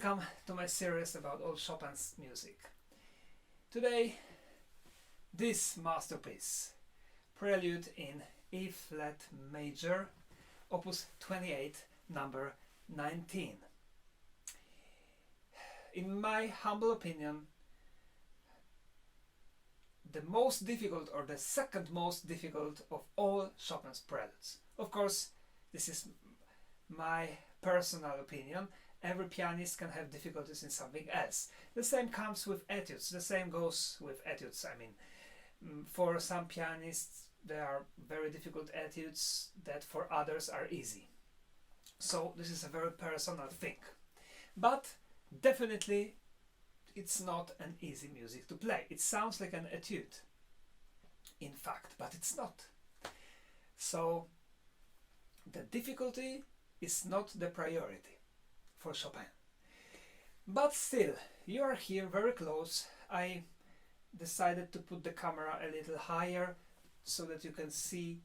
Welcome to my series about all Chopin's music. Today, this masterpiece, Prelude in E-flat major, opus 28, number 19. In my humble opinion, the most difficult or the second most difficult of all Chopin's preludes. Of course, this is my personal opinion. Every pianist can have difficulties in something else. The same comes with etudes. The same goes with etudes. I mean, for some pianists there are very difficult etudes that for others are easy. So this is a very personal thing. But definitely it's not an easy music to play. It sounds like an etude, in fact, but it's not. So the difficulty is not the priority for Chopin. But still, you are here very close. I decided to put the camera a little higher so that you can see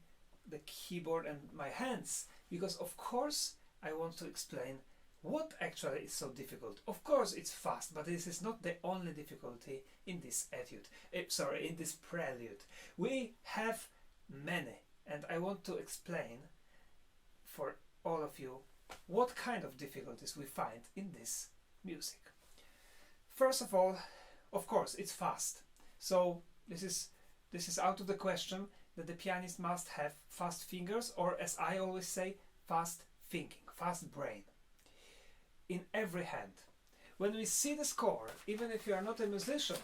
the keyboard and my hands, because of course I want to explain what actually is so difficult. Of course it's fast, but this is not the only difficulty in this etude. In this prelude. We have many, and I want to explain for all of you what kind of difficulties we find in this music. First of all, of course, it's fast. So this is out of the question that the pianist must have fast fingers, or as I always say, fast thinking, fast brain. In every hand. When we see the score, even if you are not a musician,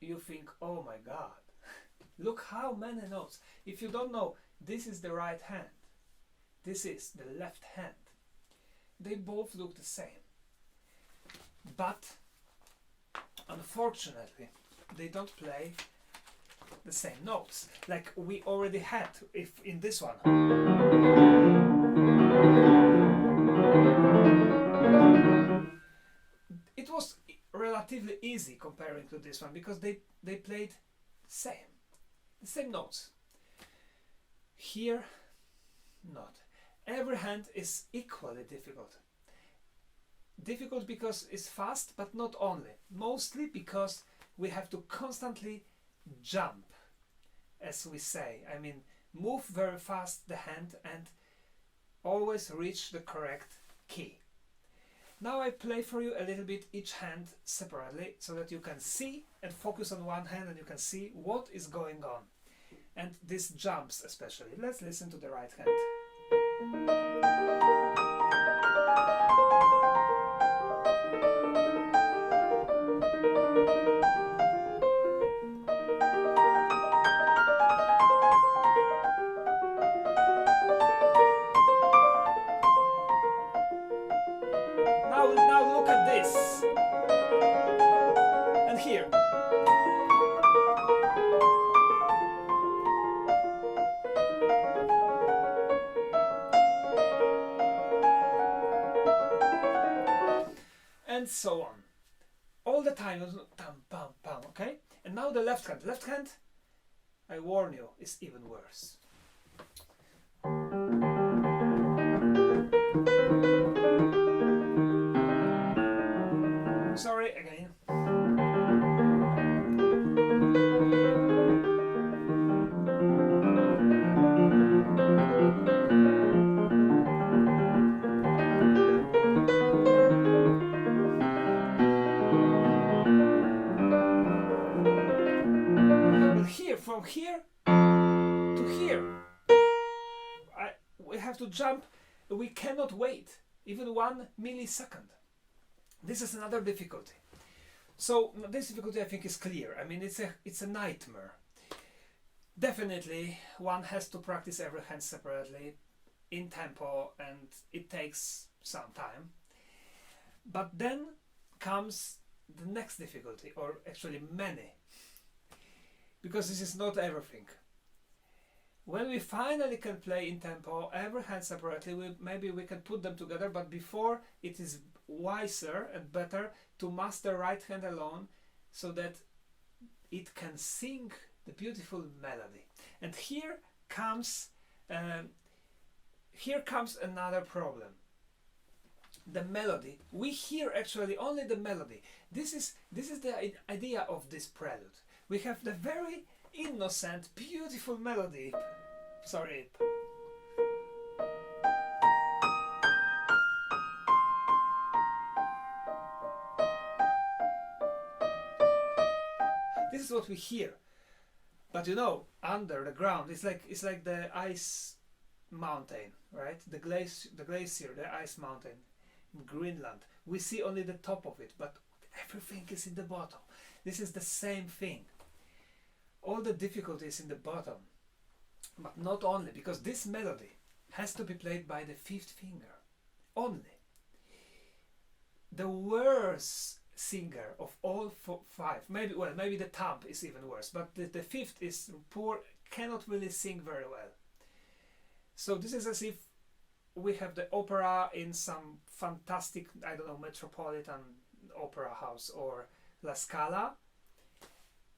you think, oh my God, look how many notes. If you don't know, this is the right hand, this is the left hand. They both look the same. But unfortunately, they don't play the same notes. Like we already had if in this one. It was relatively easy comparing to this one because they played the same notes. Here, not. Every hand is equally difficult. Difficult because it's fast, but not only. Mostly because we have to constantly jump, as we say. I mean, move very fast the hand and always reach the correct key. Now I play for you a little bit each hand separately so that you can see and focus on one hand and you can see what is going on. And these jumps especially. Let's listen to the right hand. Now look at this. And here. And so on. All the time, pam, pam, pam, okay? And now the left hand. Left hand, I warn you, is even worse. Sorry, again. From here to here, we have to jump. We cannot wait even 1 millisecond. This is another difficulty. So this difficulty I think is clear. I mean, it's a nightmare. Definitely one has to practice every hand separately in tempo, and it takes some time. But then comes the next difficulty, or actually many. Because this is not everything. When we finally can play in tempo, every hand separately, maybe we can put them together, but before it is wiser and better to master right hand alone so that it can sing the beautiful melody. And here comes another problem. the melody. We hear actually only the melody. This is the idea of this prelude. We have the very innocent, beautiful melody. Sorry. This is what we hear. But you know, under the ground, it's like the ice mountain, right? The glacier, the ice mountain in Greenland. We see only the top of it, but everything is in the bottom. This is the same thing. All the difficulties in the bottom, but not only, because this melody has to be played by the fifth finger only. The worst singer of all five, maybe the thumb is even worse, but the fifth is poor, cannot really sing very well. So this is as if we have the opera in some fantastic, I don't know, metropolitan opera house or La Scala,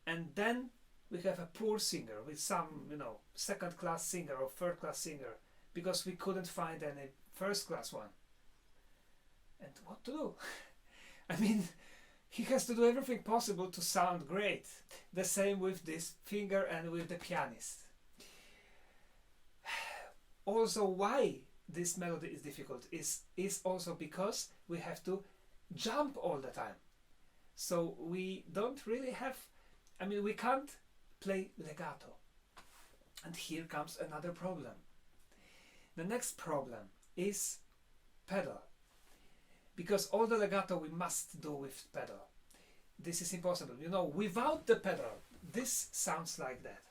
and then we have a poor singer with some, you know, second class singer or third class singer, because we couldn't find any first class one. And what to do? I mean, he has to do everything possible to sound great. The same with this finger and with the pianist. Also, why this melody is difficult is also because we have to jump all the time. So we don't really have, I mean, we can't play legato. And here comes another problem. The next problem is pedal. Because all the legato we must do with pedal. This is impossible. You know, without the pedal, this sounds like that.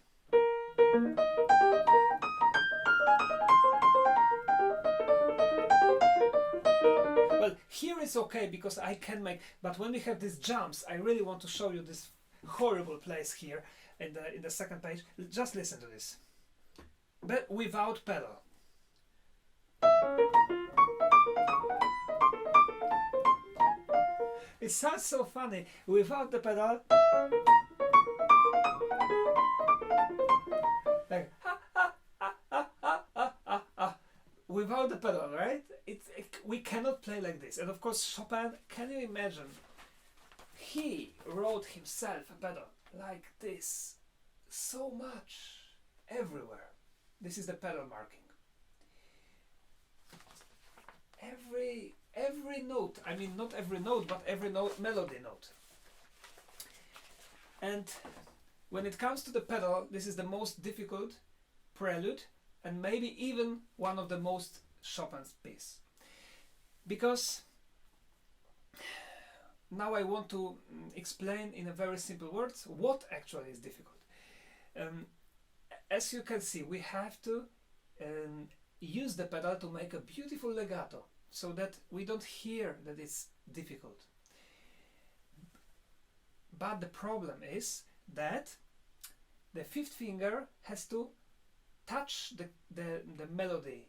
Well, here it's okay because I can make, but when we have these jumps, I really want to show you this horrible place here in the second page. Just listen to this. But without pedal. It sounds so funny without the pedal. Like without the pedal, right? We cannot play like this. And of course, Chopin, can you imagine? He wrote himself a pedal like this, so much, everywhere. This is the pedal marking. Every note, I mean not every note, but every note, melody note. And when it comes to the pedal, this is the most difficult prelude and maybe even one of the most Chopin's piece. Because now I want to explain in a very simple words what actually is difficult. As you can see, we have to use the pedal to make a beautiful legato, so that we don't hear that it's difficult. But the problem is that the fifth finger has to touch the melody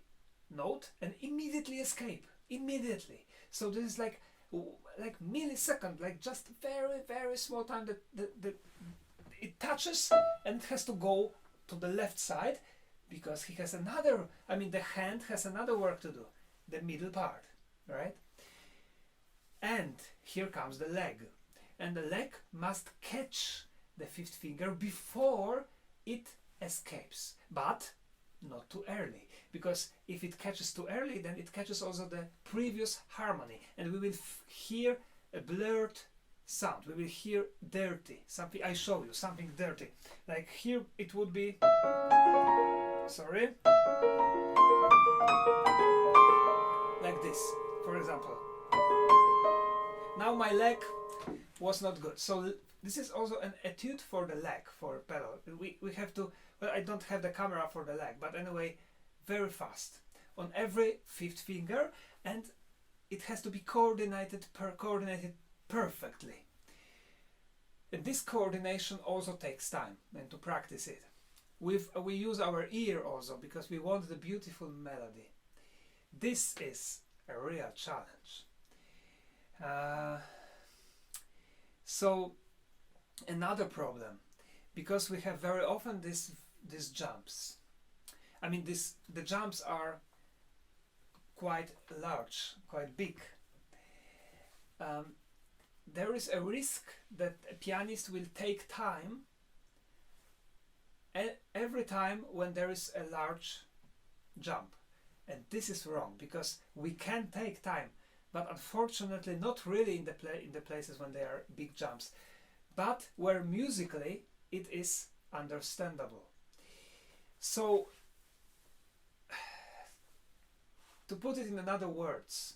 note and immediately escape. Immediately. So this is like millisecond, like just very small time that it touches and it has to go to the left side, because he has another, I mean the hand has another work to do. The middle part, right? And here comes the leg, and the leg must catch the fifth finger before it escapes, but not too early, because if it catches too early, then it catches also the previous harmony, and we will hear a blurred sound. We will hear dirty, something. I show you something dirty, like here it would be, sorry, like this, for example. Now my leg was not good, so this is also an etude for the leg, for pedal. We have to, well, I don't have the camera for the leg, but anyway, very fast on every fifth finger, and it has to be coordinated perfectly. And this coordination also takes time, and to practice it. We use our ear also, because we want the beautiful melody. This is a real challenge. So another problem, because we have very often these jumps. I mean, the jumps are quite large, quite big, there is a risk that a pianist will take time every time when there is a large jump. And this is wrong, because we can take time, but unfortunately not really in the places when there are big jumps, but where musically it is understandable. So, to put it in other words,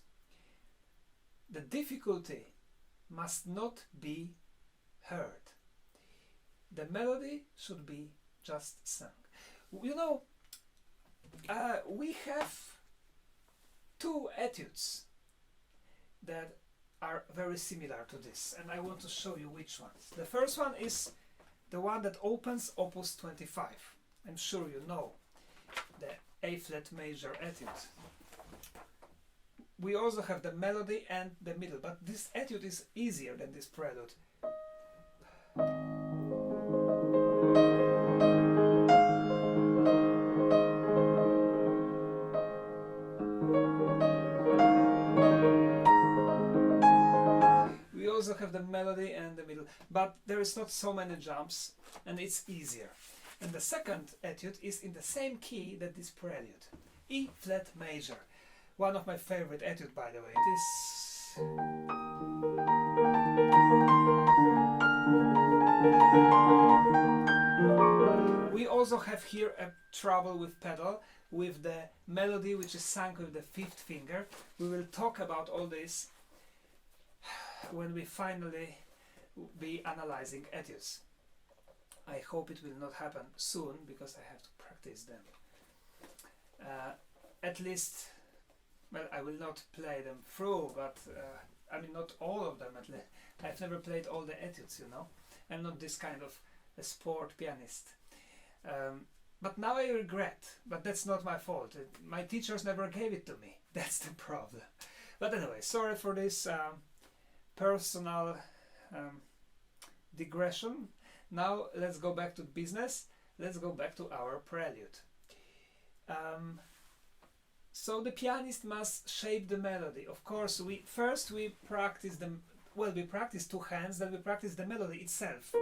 the difficulty must not be heard. The melody should be just sung. You know, we have two etudes that are very similar to this, and I want to show you which ones. The first one is the one that opens Opus 25. I'm sure you know the A flat major etude. We also have the melody and the middle, but this etude is easier than this prelude. We also have the melody and the middle, but there is not so many jumps and it's easier. And the second etude is in the same key that this prelude, E flat major. One of my favorite etudes, by the way. We also have here a trouble with pedal, with the melody which is sung with the fifth finger. We will talk about all this when we finally be analyzing etudes. I hope it will not happen soon, because I have to practice them. At least, well, I will not play them through, but I mean not all of them at least. I've never played all the etudes, you know. I'm not this kind of a sport pianist. But now I regret, but that's not my fault. My teachers never gave it to me. That's the problem. But anyway, sorry for this personal digression. Now let's go back to business. Let's go back to our prelude. So the pianist must shape the melody. Of course, we practice them. Well, we practice two hands, then we practice the melody itself.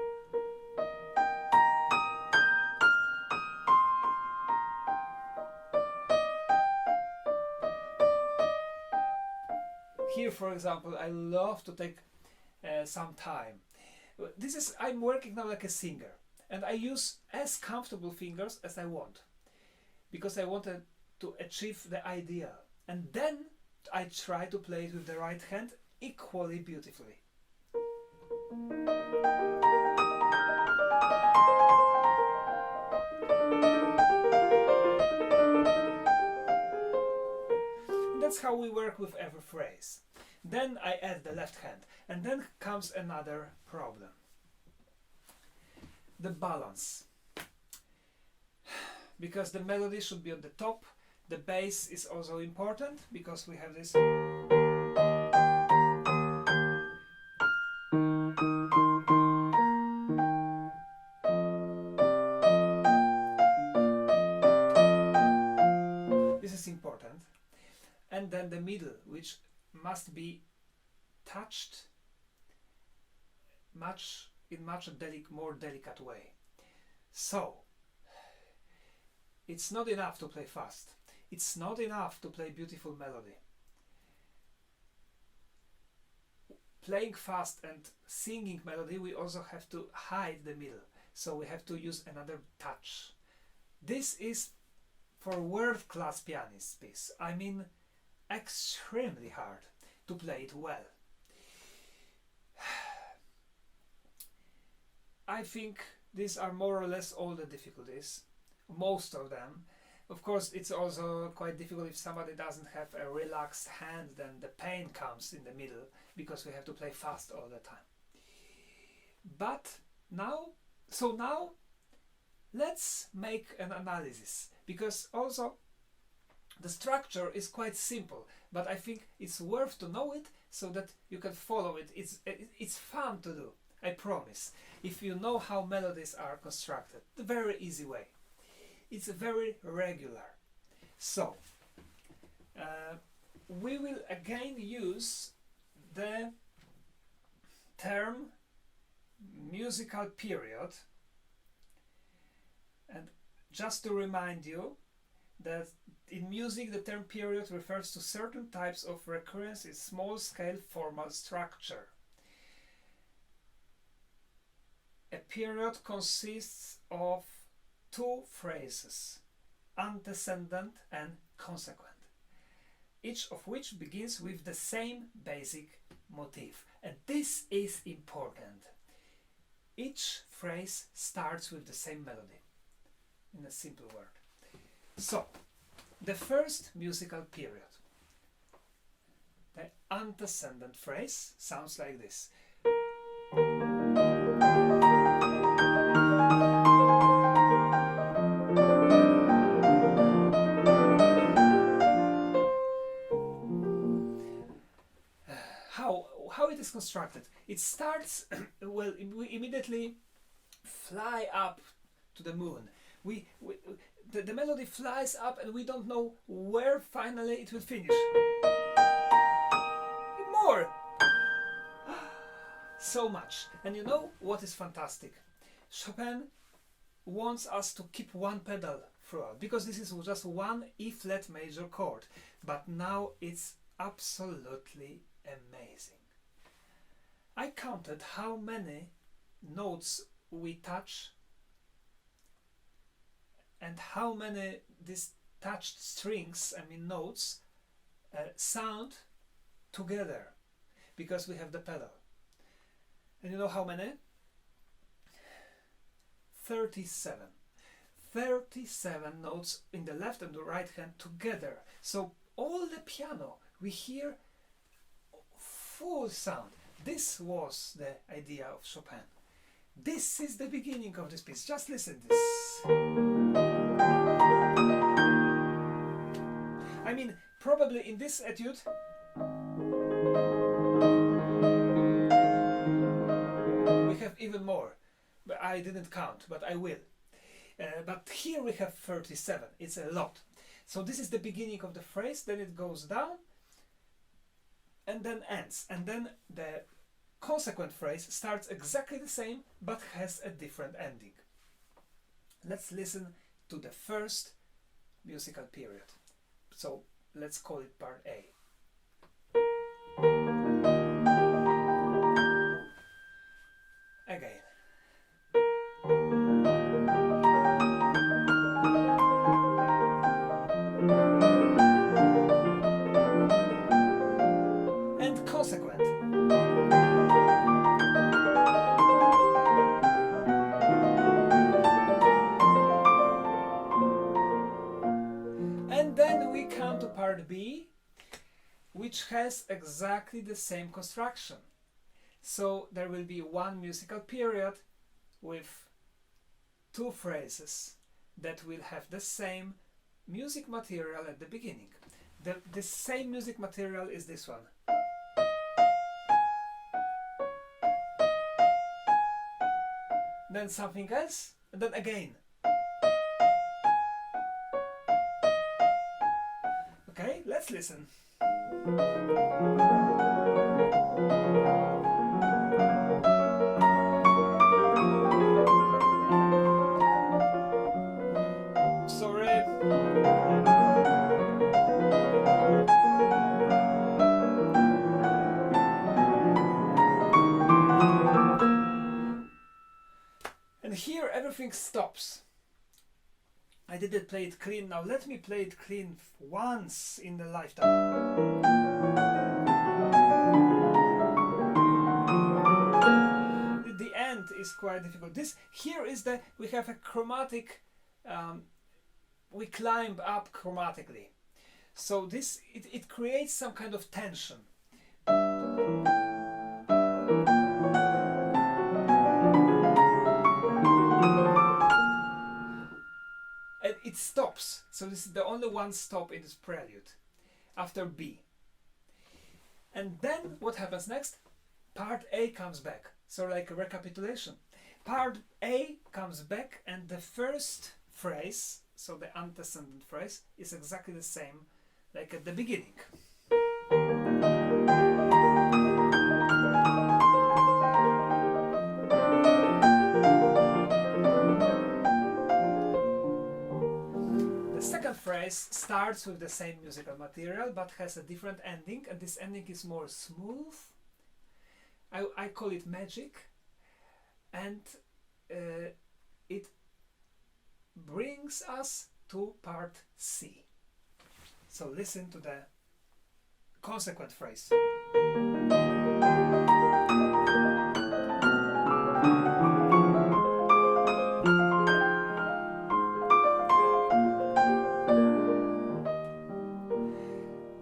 Here, for example, I love to take some time. I'm working now like a singer, and I use as comfortable fingers as I want, because I wanted to achieve the ideal, and then I try to play it with the right hand equally beautifully. That's how we work with every phrase. Then I add the left hand, and then comes another problem. The balance. Because the melody should be on the top, the bass is also important, because we have this. This is important. And then the middle, which must be touched in much more delicate way. So it's not enough to play fast. It's not enough to play beautiful melody. Playing fast and singing melody, we also have to hide the middle. So we have to use another touch. This is for world-class pianist piece. I mean, extremely hard to play it well. I think these are more or less all the difficulties, most of them. Of course, it's also quite difficult if somebody doesn't have a relaxed hand, then the pain comes in the middle, because we have to play fast all the time. But now let's make an analysis, because also the structure is quite simple, but I think it's worth to know it so that you can follow it. It's fun to do, I promise, if you know how melodies are constructed. The very easy way. It's very regular. So, we will again use the term musical period, and just to remind you that in music the term period refers to certain types of recurrence in small-scale formal structure. A period consists of two phrases, antecedent and consequent, each of which begins with the same basic motif. And this is important. Each phrase starts with the same melody, in a simple word. So, the first musical period, the antecedent phrase, sounds like this. How it is constructed? It starts, well, we immediately fly up to the moon. The melody flies up and we don't know where finally it will finish. More! So much. And you know what is fantastic? Chopin wants us to keep one pedal throughout, because this is just one E-flat major chord. But now it's absolutely amazing. I counted how many notes we touch and how many these touched strings, notes, sound together, because we have the pedal. And you know how many? 37. 37 notes in the left and the right hand together. So all the piano, we hear full sound. This was the idea of Chopin. This is the beginning of this piece. Just listen to this. Probably in this etude we have even more. But I didn't count, but I will. But here we have 37. It's a lot. So this is the beginning of the phrase, then it goes down and then ends. And then the consequent phrase starts exactly the same but has a different ending. Let's listen to the first musical period. So let's call it part A. Again. And consequent. And then we come to part B, which has exactly the same construction. So there will be one musical period with two phrases that will have the same music material at the beginning. The same music material is this one. Then something else, and then again. Okay, let's listen. Sorry. And here everything stops. I didn't play it clean. Now let me play it clean once in the lifetime. The end is quite difficult. This here is the we have a chromatic. We climb up chromatically. So this it creates some kind of tension. And it stops. So this is the only one stop in this prelude after B. And then what happens next? Part A comes back. So like a recapitulation. Part A comes back and the first phrase, so the antecedent phrase, is exactly the same like at the beginning. phrase starts with the same musical material but has a different ending, and this ending is more smooth. I call it magic, and it brings us to part C. So listen to the consequent phrase.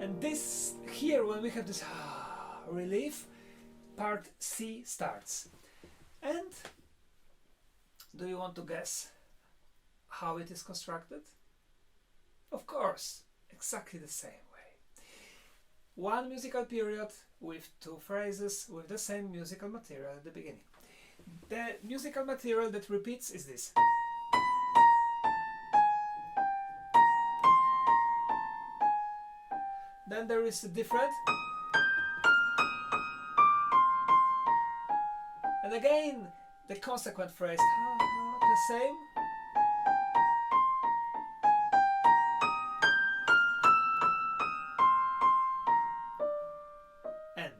And this here, when we have this relief, part C starts. And do you want to guess how it is constructed? Of course, exactly the same way. One musical period with two phrases with the same musical material at the beginning. The musical material that repeats is this. Then there is a different. And again, the consequent phrase, the same. End.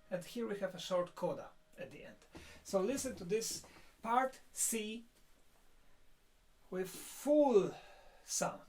And here we have a short coda at the end. So listen to this part C with full sound.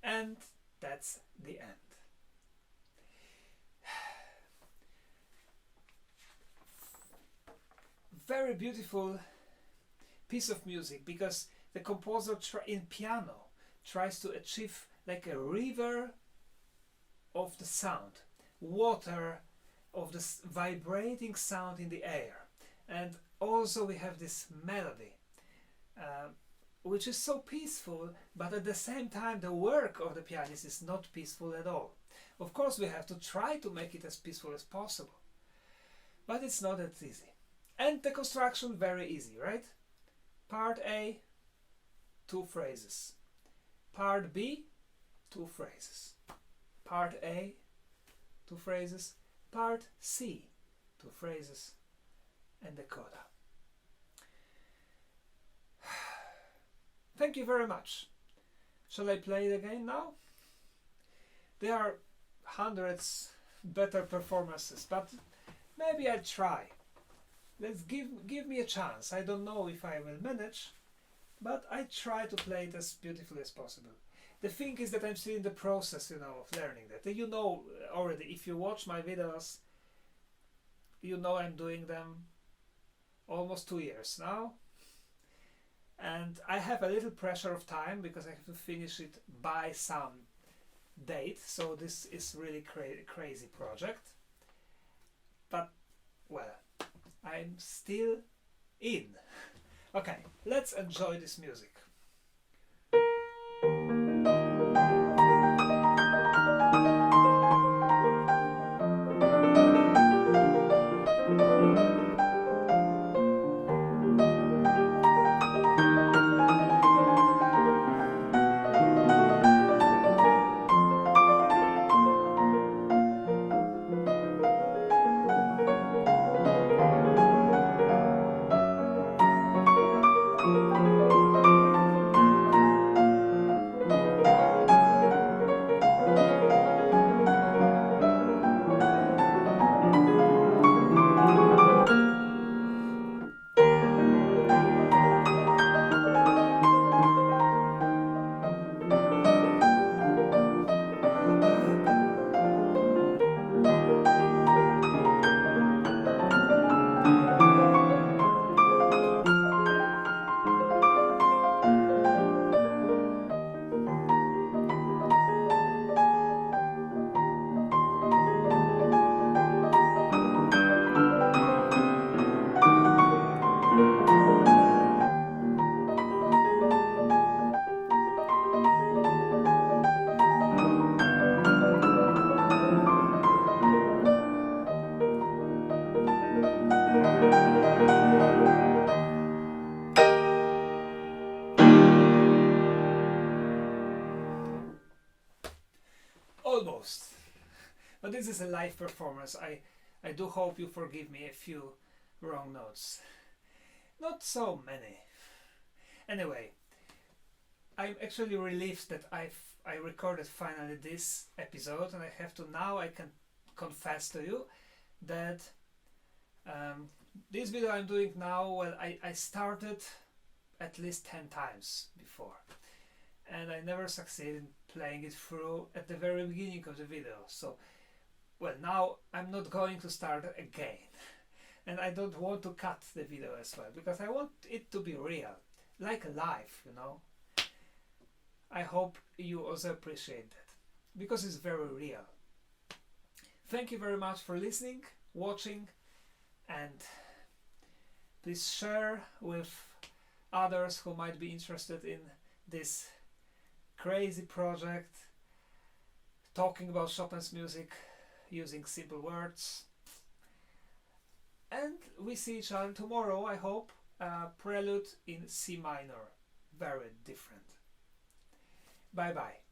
And that's the end. Very beautiful piece of music, because the composer in piano tries to achieve like a river of the sound, water of the vibrating sound in the air. And also we have this melody, which is so peaceful, but at the same time the work of the pianist is not peaceful at all. Of course we have to try to make it as peaceful as possible, but it's not that easy. And the construction very easy, right? Part A, two phrases. Part B, two phrases. Part A, two phrases. Part C, two phrases. And the coda. Thank you very much. Shall I play it again now? There are hundreds better performances, but maybe I'll try. Let's give me a chance. I don't know if I will manage, but I try to play it as beautifully as possible. The thing is that I'm still in the process, of learning that. You know already, if you watch my videos, you know I'm doing them almost 2 years now. And I have a little pressure of time because I have to finish it by some date. So this is really crazy project. But, well, I'm still in. Okay, let's enjoy this music. But this is a live performance. I do hope you forgive me a few wrong notes. Not so many. Anyway, I'm actually relieved that I recorded finally this episode, and I can confess to you that this video I'm doing now, well, I started at least 10 times before, and I never succeeded in playing it through at the very beginning of the video. So, well, now I'm not going to start again, and I don't want to cut the video as well, because I want it to be real, like live, you know. I hope you also appreciate that, because it's very real. Thank you very much for listening, watching, and please share with others who might be interested in this crazy project, talking about Chopin's music using simple words. And we see each other tomorrow, I hope. Prelude in C minor, very different. Bye bye.